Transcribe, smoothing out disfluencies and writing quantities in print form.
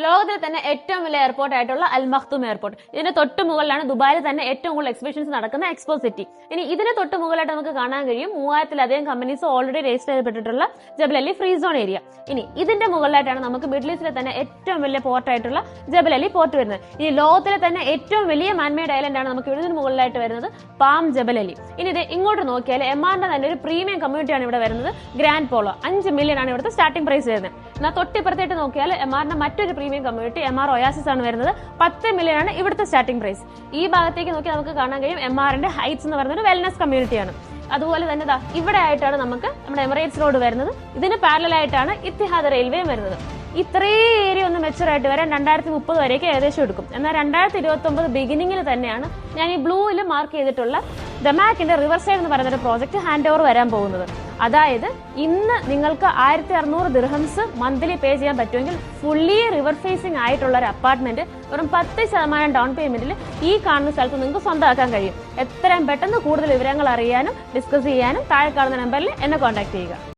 ലോകത്തിലെ തന്നെ ഏറ്റവും വലിയ എയർപോർട്ട് ആയിട്ടുള്ള അൽ മഖ്തൂം എയർപോർട്ട്. ഇതിന്റെ തൊട്ട് മുകളിലാണ് ദുബായിൽ തന്നെ ഏറ്റവും കൂടുതൽ എക്സിബിഷൻസ് നടക്കുന്ന എക്സ്പോ സിറ്റി. ഇനി ഇതിന് തൊട്ട് മുകളിലായിട്ട് നമുക്ക് കാണാൻ കഴിയും 3000-ലധികം കമ്പനീസ് ഓൾറെഡി രജിസ്റ്റർ ചെയ്യപ്പെട്ടിട്ടുള്ള ജബൽ അലി ഫ്രീ സോൺ ഏരിയ. ഇനി ഇതിന്റെ മുകളിലായിട്ടാണ് നമുക്ക് മിഡിൽ ഈസ്റ്റിലെ തന്നെ ഏറ്റവും വലിയ പോർട്ട് ആയിട്ടുള്ള ജബൽ അലി പോർട്ട് വരുന്നത്. ഇനി ലോകത്തിലെ തന്നെ ഏറ്റവും വലിയ മാൻമെയ്ഡ് ഐലൻഡ് ആണ് നമുക്ക് ഇതിന് മുകളിലായിട്ട് വരുന്നത് പാം ജബൽ അലി. ഇനി ഇത് ഇങ്ങോട്ട് നോക്കിയാൽ എംആറിന്റെ തന്നെ ഒരു പ്രീമിയം കമ്മ്യൂണിറ്റിയാണ് ഇവിടെ വരുന്നത്, ഗ്രാൻഡ് പോളോ. 5 മില്യൺ ആണ് ഇവിടുത്തെ സ്റ്റാർട്ടിംഗ് പ്രൈസ് വരുന്നത്. എന്നാൽ തൊട്ടിപ്പുറത്തായിട്ട് നോക്കിയാൽ എംആറിന്റെ മറ്റൊരു പ്രീമിയം കമ്മ്യൂണിറ്റി എംആർ ഒയാസിസ് ആണ് വരുന്നത്. 10 മില്യൺ ആണ് ഇവിടുത്തെ സ്റ്റാർട്ടിംഗ് പ്രൈസ്. ഈ ഭാഗത്തേക്ക് നോക്കി നമുക്ക് കാണാൻ കഴിയും എംആറിന്റെ ഹൈറ്റ്സ് എന്ന് പറയുന്നത് ഒരു വെൽനസ് കമ്മ്യൂണിറ്റിയാണ്. അതുപോലെ തന്നെ ഇവിടെ ആയിട്ടാണ് നമുക്ക് നമ്മുടെ എമിറേറ്റ്സ് റോഡ് വരുന്നത്. ഇതിന് പാരലൽ ആയിട്ടാണ് ഇത്തിഹാദ് റെയിൽവേയും വരുന്നത്. ഇത്രയും ഏരിയ ഒന്ന് മെച്ചുറായിട്ട് വരാൻ 2030 വരെയൊക്കെ ഏകദേശം എടുക്കും. എന്നാൽ 2029 ബിഗിനിങ്ങിൽ തന്നെയാണ് ഞാൻ ഈ ബ്ലൂവിൽ മാർക്ക് ചെയ്തിട്ടുള്ള ദമാക്കിന്റെ റിവർ സൈഡ് എന്ന് പറയുന്ന ഒരു പ്രോജക്റ്റ് ഹാൻഡ് ഓവർ വരാൻ പോകുന്നത്. അതായത് ഇന്ന് നിങ്ങൾക്ക് 1600 ദിർഹംസ് മന്ത്ലി പേ ചെയ്യാൻ പറ്റുമെങ്കിൽ ഫുള്ളി റിവർ ഫേസിംഗ് ആയിട്ടുള്ള ഒരു അപ്പാർട്ട്മെന്റ് വെറും 10% ഡൗൺ പേയ്മെന്റിൽ ഈ കാണുന്ന സ്ഥലത്ത് നിങ്ങൾക്ക് സ്വന്തമാക്കാൻ കഴിയും. എത്രയും പെട്ടെന്ന് കൂടുതൽ വിവരങ്ങൾ അറിയാനും ഡിസ്കസ് ചെയ്യാനും താഴെ കാണുന്ന നമ്പറിൽ എന്നെ കോൺടാക്ട് ചെയ്യുക.